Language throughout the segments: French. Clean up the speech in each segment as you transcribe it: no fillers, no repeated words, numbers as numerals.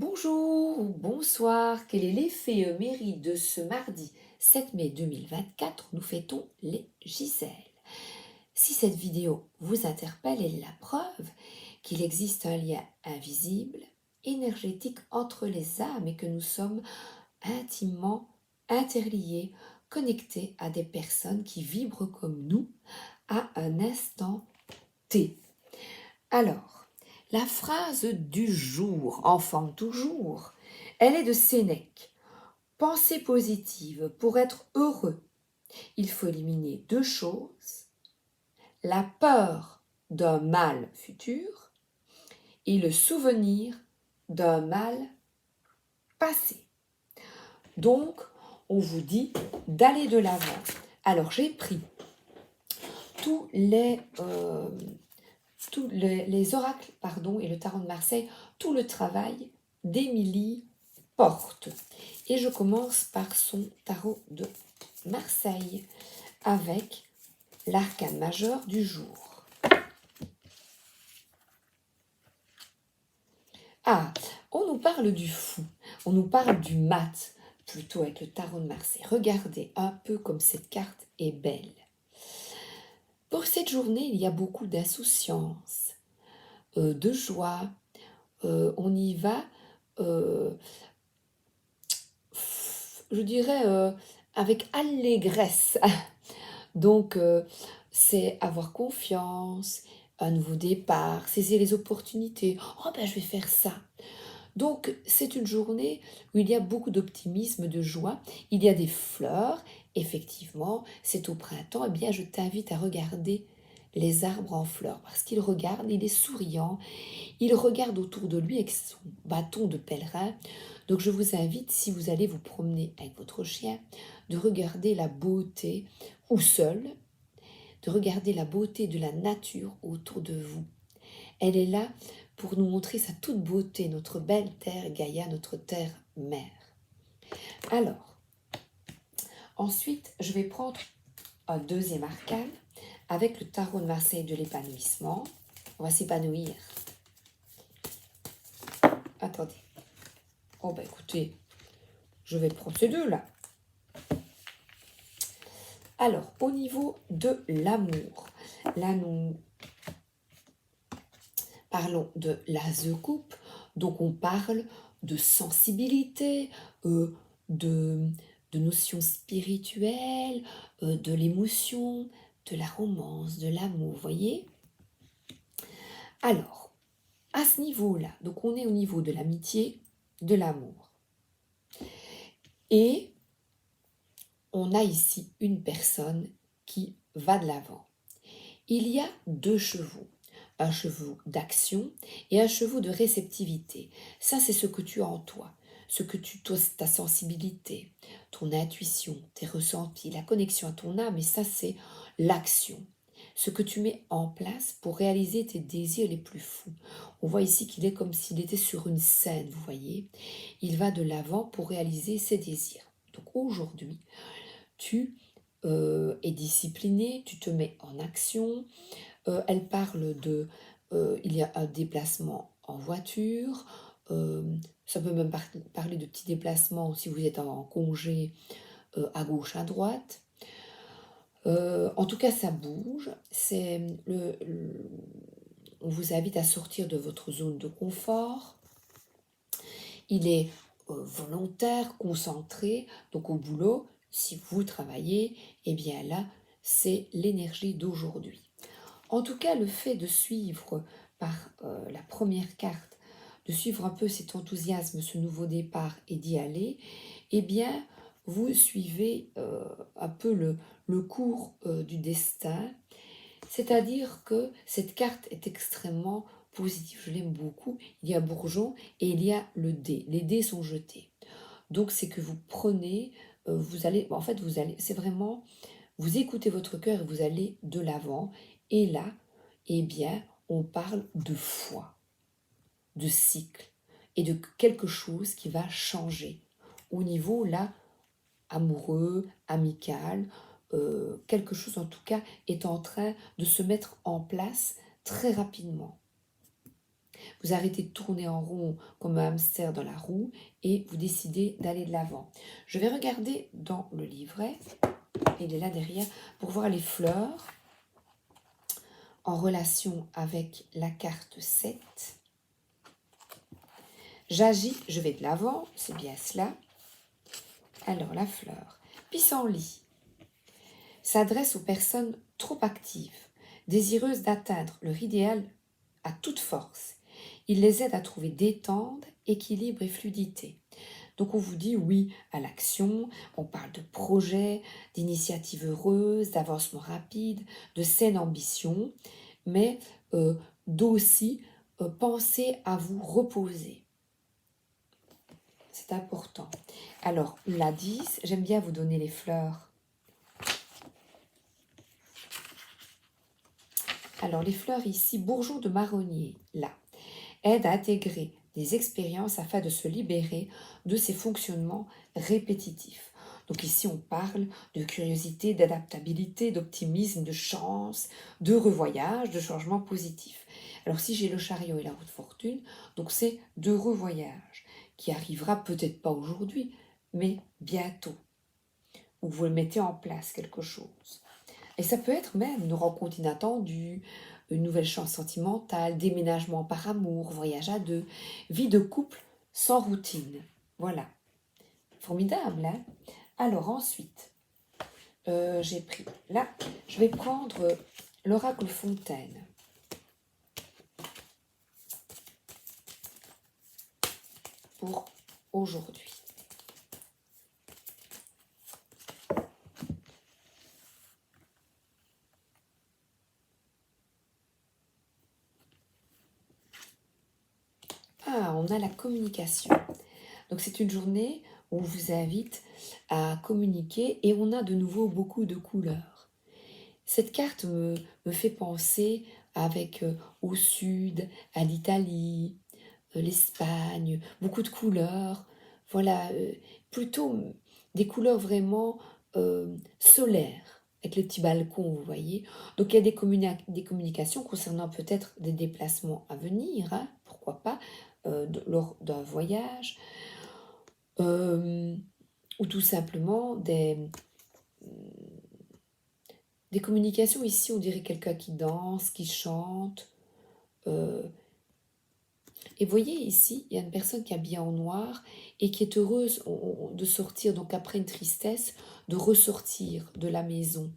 Bonjour ou bonsoir, quel est l'éphémérie de ce mardi 7 mai 2024? Nous fêtons les Gisèle. Si cette vidéo vous interpelle, elle est la preuve qu'il existe un lien invisible, énergétique entre les âmes et que nous sommes intimement interliés, connectés à des personnes qui vibrent comme nous à un instant T. Alors, la phrase du jour, enfant toujours, elle est de Sénèque. Pensée positive, pour être heureux, il faut éliminer deux choses, la peur d'un mal futur et le souvenir d'un mal passé. Donc, on vous dit d'aller de l'avant. Alors, j'ai pris tous les oracles et le tarot de Marseille, tout le travail d'Émilie Porte. Et je commence par son tarot de Marseille avec l'arcane majeur du jour. Ah, on nous parle du fou, on nous parle du mat, plutôt avec le tarot de Marseille. Regardez un peu comme cette carte est belle. Pour cette journée, il y a beaucoup d'insouciance, de joie. On y va, je dirais, avec allégresse. Donc, c'est avoir confiance, un nouveau départ, saisir les opportunités. Oh ben, je vais faire ça. Donc, c'est une journée où il y a beaucoup d'optimisme, de joie. Il y a des fleurs, effectivement, c'est au printemps. Eh bien, je t'invite à regarder les arbres en fleurs parce qu'il regarde, il est souriant, il regarde autour de lui avec son bâton de pèlerin. Donc, je vous invite, si vous allez vous promener avec votre chien, de regarder la beauté, ou seul, de regarder la beauté de la nature autour de vous. Elle est là pour nous montrer sa toute beauté, notre belle terre Gaïa, notre terre mère. Alors, ensuite, je vais prendre un deuxième arcane avec le tarot de Marseille de l'épanouissement. On va s'épanouir. Attendez. Oh ben écoutez, je vais prendre ces deux-là. Alors, au niveau de l'amour, là nous parlons de l'as de coupe, donc on parle de sensibilité, de, de notions spirituelles, de l'émotion, de la romance, de l'amour, vous voyez? Alors, à ce niveau-là, donc on est au niveau de l'amitié, de l'amour. Et on a ici une personne qui va de l'avant. Il y a deux chevaux, un cheval d'action et un cheval de réceptivité. Ça, c'est ce que tu as en toi, ta sensibilité, ton intuition, tes ressentis, la connexion à ton âme, et ça, c'est l'action. Ce que tu mets en place pour réaliser tes désirs les plus fous. On voit ici qu'il est comme s'il était sur une scène, vous voyez. Il va de l'avant pour réaliser ses désirs. Donc aujourd'hui, tu es discipliné, tu te mets en action. Elle parle de, il y a un déplacement en voiture, ça peut même parler de petits déplacements si vous êtes en congé à gauche, à droite. En tout cas, ça bouge. On vous invite à sortir de votre zone de confort. Il est volontaire, concentré. Donc au boulot, si vous travaillez, eh bien là, c'est l'énergie d'aujourd'hui. En tout cas, le fait de suivre par la première carte, de suivre un peu cet enthousiasme, ce nouveau départ et d'y aller, eh bien, vous suivez un peu le cours du destin. C'est-à-dire que cette carte est extrêmement positive, je l'aime beaucoup. Il y a bourgeon et il y a le dé. Les dés sont jetés. Donc, c'est que vous prenez, vous allez, en fait, c'est vraiment, vous écoutez votre cœur et vous allez de l'avant. Et là, eh bien, on parle de foi, de cycle et de quelque chose qui va changer au niveau là amoureux, amical, quelque chose en tout cas est en train de se mettre en place très rapidement. Vous arrêtez de tourner en rond comme un hamster dans la roue et vous décidez d'aller de l'avant. Je vais regarder dans le livret, il est là derrière, pour voir les fleurs en relation avec la carte 7. J'agis, je vais de l'avant, c'est bien cela. Alors la fleur, pissenlit, s'adresse aux personnes trop actives, désireuses d'atteindre leur idéal à toute force. Il les aide à trouver détente, équilibre et fluidité. Donc on vous dit oui à l'action, on parle de projets, d'initiatives heureuses, d'avancement rapide, de saine ambition, mais d'aussi penser à vous reposer. C'est important. Alors, la 10, j'aime bien vous donner les fleurs. Alors, les fleurs ici, bourgeon de marronnier, là, aide à intégrer des expériences afin de se libérer de ces fonctionnements répétitifs. Donc ici, on parle de curiosité, d'adaptabilité, d'optimisme, de chance, de revoyage, de changement positif. Alors si j'ai le chariot et la roue de fortune, donc c'est de revoyage qui arrivera peut-être pas aujourd'hui, mais bientôt, où vous mettez en place quelque chose. Et ça peut être même une rencontre inattendue, une nouvelle chance sentimentale, déménagement par amour, voyage à deux, vie de couple sans routine. Voilà. Formidable, hein? Alors ensuite, j'ai pris là, je vais prendre l'oracle Fontaine. Pour aujourd'hui. Ah, on a la communication. Donc c'est une journée où on vous invite à communiquer et on a de nouveau beaucoup de couleurs. Cette carte me fait penser avec au sud, à l'Italie, l'Espagne, beaucoup de couleurs. Voilà, plutôt des couleurs vraiment solaires, avec les petits balcons, vous voyez. Donc il y a des communications concernant peut-être des déplacements à venir, hein, pourquoi pas, lors d'un voyage, ou tout simplement des communications ici, on dirait quelqu'un qui danse, qui chante. Et voyez ici, il y a une personne qui est habillée en noir et qui est heureuse de sortir, donc après une tristesse, de ressortir de la maison.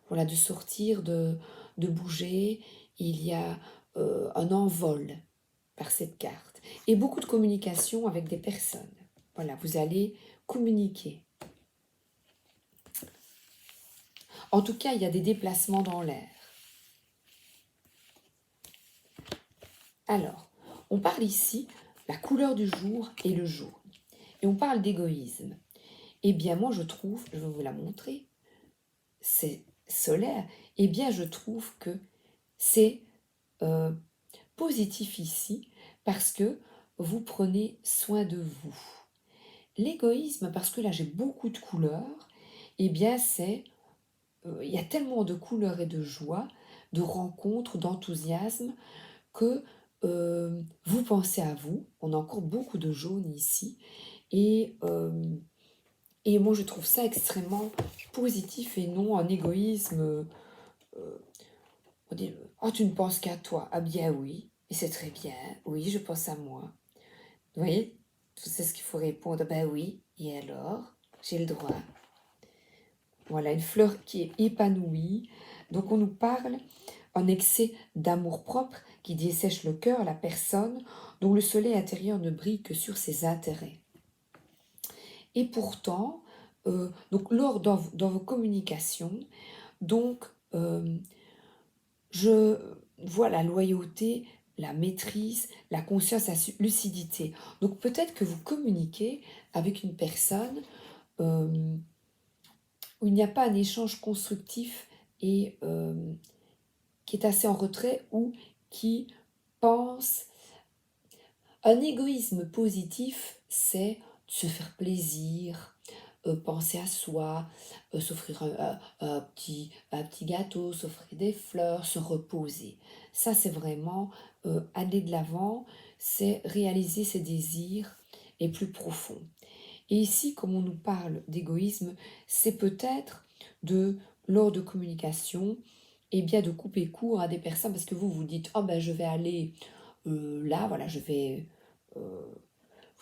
Voilà, de sortir, de bouger. Il y a un envol par cette carte. Et beaucoup de communication avec des personnes. Voilà, vous allez communiquer. En tout cas, il y a des déplacements dans l'air. Alors, on parle ici la couleur du jour et le jaune. Et on parle d'égoïsme. Eh bien, moi, je trouve, je vais vous la montrer, c'est solaire. Eh bien, je trouve que c'est positif ici parce que vous prenez soin de vous. L'égoïsme, parce que là, j'ai beaucoup de couleurs, eh bien, c'est il y a tellement de couleurs et de joie, de rencontres, d'enthousiasme, que vous pensez à vous. On a encore beaucoup de jaune ici. Et moi, je trouve ça extrêmement positif et non un égoïsme. On dit, oh, tu ne penses qu'à toi. Ah bien oui, et c'est très bien. Oui, je pense à moi. Vous voyez, c'est ce qu'il faut répondre. Ben oui, et alors, j'ai le droit. Voilà, une fleur qui est épanouie. Donc on nous parle en excès d'amour-propre qui dessèche le cœur, la personne, dont le soleil intérieur ne brille que sur ses intérêts. Et pourtant, donc lors dans vos communications, donc je vois la loyauté, la maîtrise, la conscience, la lucidité. Donc peut-être que vous communiquez avec une personne où il n'y a pas un échange constructif et qui est assez en retrait ou qui pense. Un égoïsme positif, c'est de se faire plaisir, penser à soi, s'offrir un petit gâteau, s'offrir des fleurs, se reposer. Ça, c'est vraiment aller de l'avant, c'est réaliser ses désirs les plus profonds. Et ici, comme on nous parle d'égoïsme, c'est peut-être de, lors de communication, et bien de couper court à des personnes parce que vous dites, oh ben je vais aller là, voilà, je vais... euh,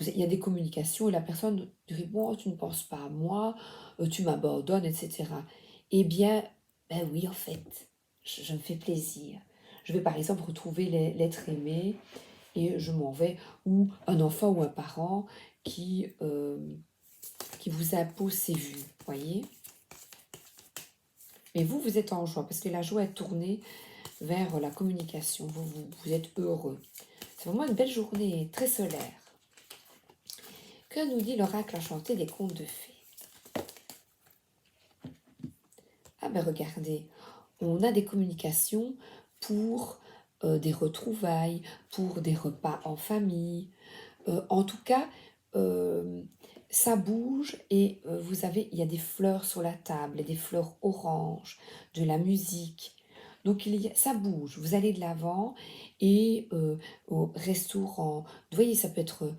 il y a des communications et la personne dit, bon, tu ne penses pas à moi, tu m'abandonnes, etc. Eh bien, ben oui, en fait, je me fais plaisir. Je vais par exemple retrouver l'être aimé et je m'en vais, ou un enfant ou un parent qui vous impose ses vues, voyez. Mais vous êtes en joie, parce que la joie est tournée vers la communication. Vous êtes heureux. C'est vraiment une belle journée, très solaire. Que nous dit l'oracle enchanté des contes de fées? Ah ben regardez, on a des communications pour des retrouvailles, pour des repas en famille. En tout cas, euh, ça bouge et il y a des fleurs sur la table, des fleurs oranges, de la musique. Donc ça bouge, vous allez de l'avant et au restaurant. Vous voyez, ça peut être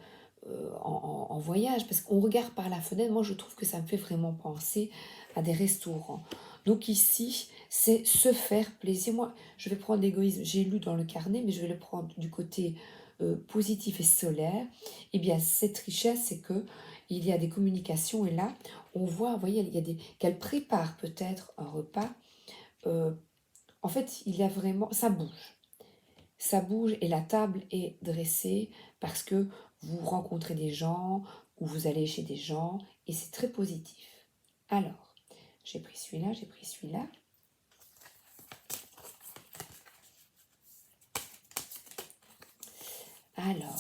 en voyage parce qu'on regarde par la fenêtre. Moi, je trouve que ça me fait vraiment penser à des restaurants. Donc ici, c'est se faire plaisir. Moi, je vais prendre l'égoïsme. J'ai lu dans le carnet, mais je vais le prendre du côté positif et solaire. Eh bien, cette richesse, c'est que il y a des communications et là, on voit, vous voyez, qu'elle prépare peut-être un repas. Euh, En fait, il y a vraiment, ça bouge et la table est dressée parce que vous rencontrez des gens ou vous allez chez des gens et c'est très positif. Alors, j'ai pris celui-là, j'ai pris celui-là. Alors,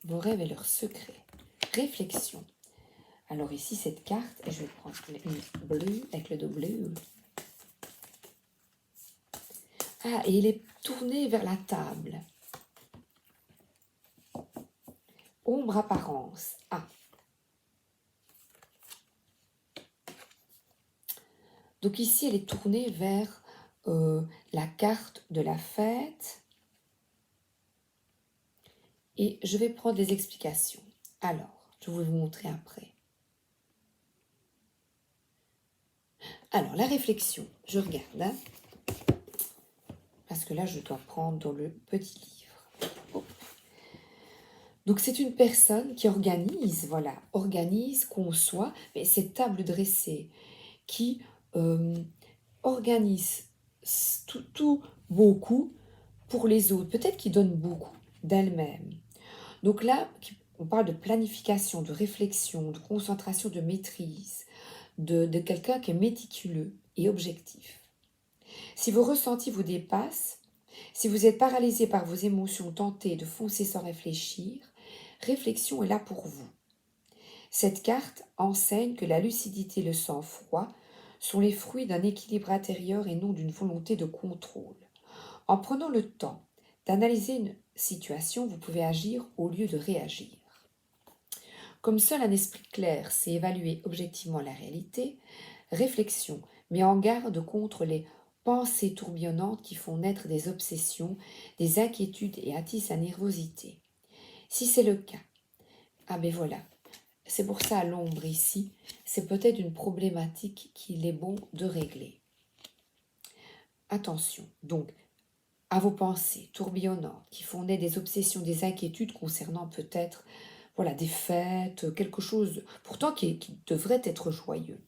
vos rêves et leurs secrets. Réflexion. Alors ici, cette carte, et je vais prendre une bleue avec le dos bleu. Ah, et il est tourné vers la table. Ombre apparence. Ah. Donc ici, elle est tournée vers la carte de la fête. Et je vais prendre des explications. Alors, je vais vous montrer après. Alors, la réflexion, je regarde. Hein, parce que là, je dois prendre dans le petit livre. Oh. Donc, c'est une personne qui organise, voilà, organise, conçoit, mais cette table dressée qui organise tout beaucoup pour les autres. Peut-être qu'il donne beaucoup d'elle-même. Donc là, on parle de planification, de réflexion, de concentration, de maîtrise, de quelqu'un qui est méticuleux et objectif. Si vos ressentis vous dépassent, si vous êtes paralysé par vos émotions tentées de foncer sans réfléchir, réflexion est là pour vous. Cette carte enseigne que la lucidité et le sang-froid sont les fruits d'un équilibre intérieur et non d'une volonté de contrôle. En prenant le temps d'analyser une situation, vous pouvez agir au lieu de réagir. Comme seul un esprit clair sait évaluer objectivement la réalité, réflexion met en garde contre les pensées tourbillonnantes qui font naître des obsessions, des inquiétudes et attisent la nervosité. Si c'est le cas, ah ben voilà, c'est pour ça à l'ombre ici, c'est peut-être une problématique qu'il est bon de régler. Attention, donc, à vos pensées tourbillonnantes qui font naître des obsessions, des inquiétudes concernant peut-être voilà, des fêtes, quelque chose pourtant qui devrait être joyeux.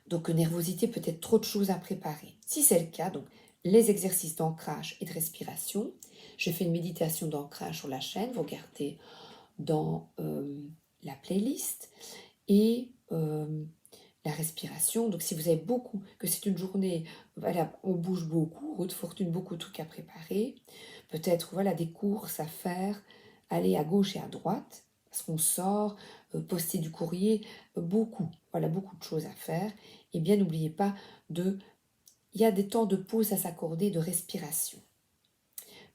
Donc nervosité, peut-être trop de choses à préparer. Si c'est le cas, donc les exercices d'ancrage et de respiration. Je fais une méditation d'ancrage sur la chaîne, vous regardez dans la playlist. Et la respiration, donc si vous avez beaucoup, que c'est une journée, voilà, on bouge beaucoup, route de fortune, beaucoup de trucs à préparer, peut-être voilà, des courses à faire, aller à gauche et à droite, parce qu'on sort, poster du courrier, beaucoup, voilà, beaucoup de choses à faire. Et bien n'oubliez pas il y a des temps de pause à s'accorder, de respiration.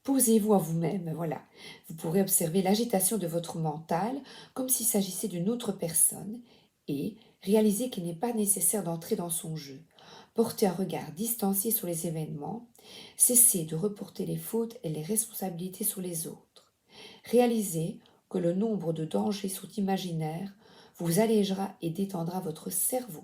Posez-vous à vous-même, voilà. Vous pourrez observer l'agitation de votre mental comme s'il s'agissait d'une autre personne et réalisez qu'il n'est pas nécessaire d'entrer dans son jeu. Portez un regard distancié sur les événements, cessez de reporter les fautes et les responsabilités sur les autres. Réalisez que le nombre de dangers sont imaginaires, vous allégera et détendra votre cerveau.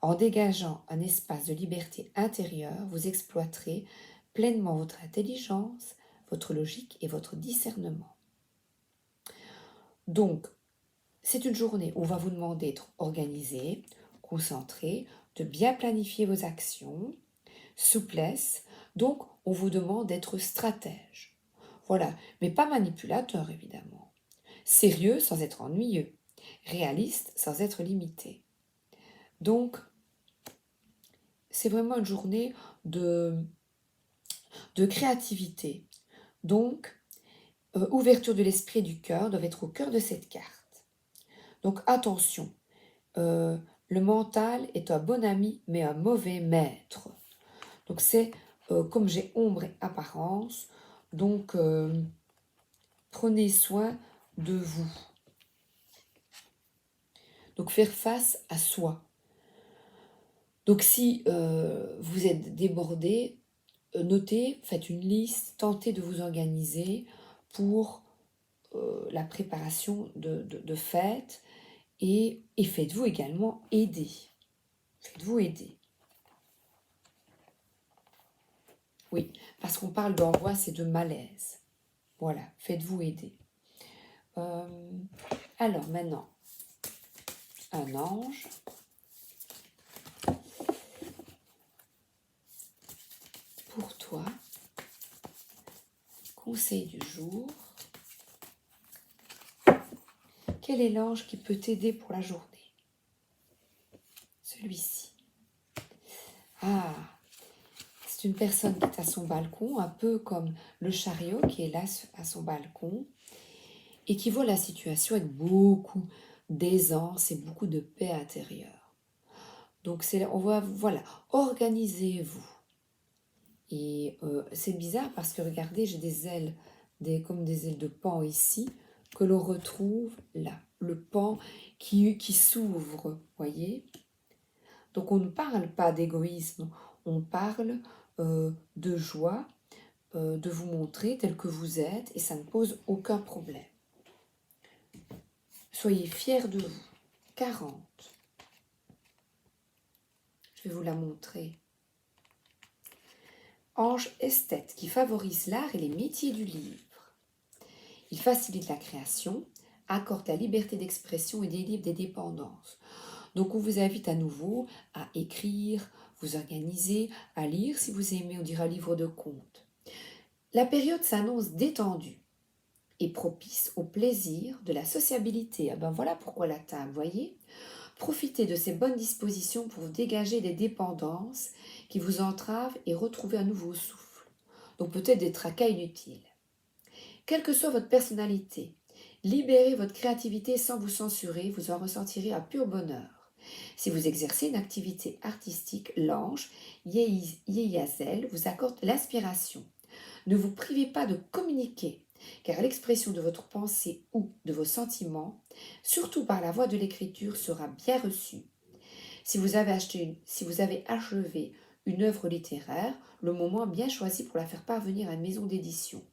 En dégageant un espace de liberté intérieure, vous exploiterez pleinement votre intelligence, votre logique et votre discernement. Donc, c'est une journée où on va vous demander d'être organisé, concentré, de bien planifier vos actions, souplesse. Donc, on vous demande d'être stratège. Voilà, mais pas manipulateur évidemment. Sérieux sans être ennuyeux. Réaliste sans être limité. Donc, c'est vraiment une journée de créativité. Donc, ouverture de l'esprit et du cœur doivent être au cœur de cette carte. Donc, attention, le mental est un bon ami mais un mauvais maître. Donc, c'est comme j'ai ombre et apparence, donc prenez soin de vous. Donc, faire face à soi. Donc, si vous êtes débordé, notez, faites une liste, tentez de vous organiser pour la préparation de fêtes et faites-vous également aider. Faites-vous aider. Oui, parce qu'on parle d'angoisse et de malaise. Voilà, faites-vous aider. Alors maintenant, un ange. Pour toi, conseil du jour. Quel est l'ange qui peut t'aider pour la journée? Celui-ci. Ah, c'est une personne qui est à son balcon, un peu comme le chariot qui est là à son balcon et qui voit la situation avec beaucoup d'aisance et beaucoup de paix intérieure. Donc, on voit, voilà, organisez-vous. Et c'est bizarre parce que regardez, j'ai des ailes, comme des ailes de paon ici, que l'on retrouve là. Le paon qui s'ouvre, voyez. Donc on ne parle pas d'égoïsme, on parle de joie, de vous montrer tel que vous êtes et ça ne pose aucun problème. Soyez fiers de vous. 40. Je vais vous la montrer. Ange esthète qui favorise l'art et les métiers du livre. Il facilite la création, accorde la liberté d'expression et délivre des dépendances. Donc on vous invite à nouveau à écrire, vous organiser, à lire si vous aimez, on dira livre de contes. La période s'annonce détendue et propice au plaisir, de la sociabilité. Ah ben voilà pourquoi la table, voyez. Profitez de ces bonnes dispositions pour vous dégager des dépendances qui vous entravent et retrouver un nouveau souffle. Donc peut-être des tracas inutiles. Quelle que soit votre personnalité, libérez votre créativité sans vous censurer, vous en ressentirez un pur bonheur. Si vous exercez une activité artistique, l'ange Yeyazel vous accorde l'inspiration. Ne vous privez pas de communiquer, car l'expression de votre pensée ou de vos sentiments, surtout par la voie de l'écriture, sera bien reçue. Si vous avez achevé une œuvre littéraire, le moment est bien choisi pour la faire parvenir à une maison d'édition.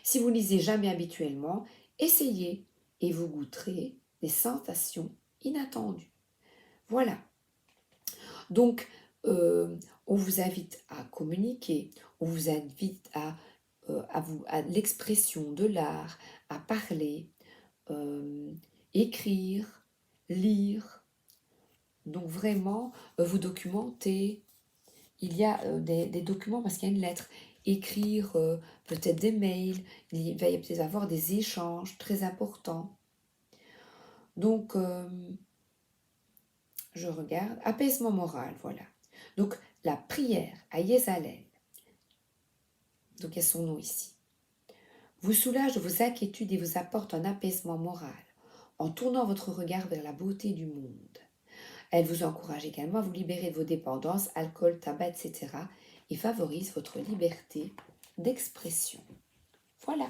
Si vous ne lisez jamais habituellement, essayez et vous goûterez des sensations inattendues. Voilà. Donc, on vous invite à communiquer, on vous invite à l'expression de l'art, à parler, écrire, lire. Donc vraiment, vous documenter. Il y a des documents parce qu'il y a une lettre. Écrire peut-être des mails. Il va y peut-être avoir des échanges très importants. Donc, je regarde. Apaisement moral, voilà. Donc, la prière à Yézalel. Donc, il y a son nom ici. Vous soulage de vos inquiétudes et vous apporte un apaisement moral en tournant votre regard vers la beauté du monde. Elle vous encourage également à vous libérer de vos dépendances, alcool, tabac, etc. et favorise votre liberté d'expression. Voilà.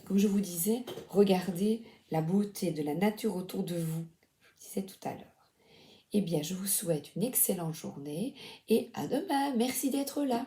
Comme je vous disais, regardez la beauté de la nature autour de vous. Je vous disais tout à l'heure. Eh bien, je vous souhaite une excellente journée et à demain. Merci d'être là.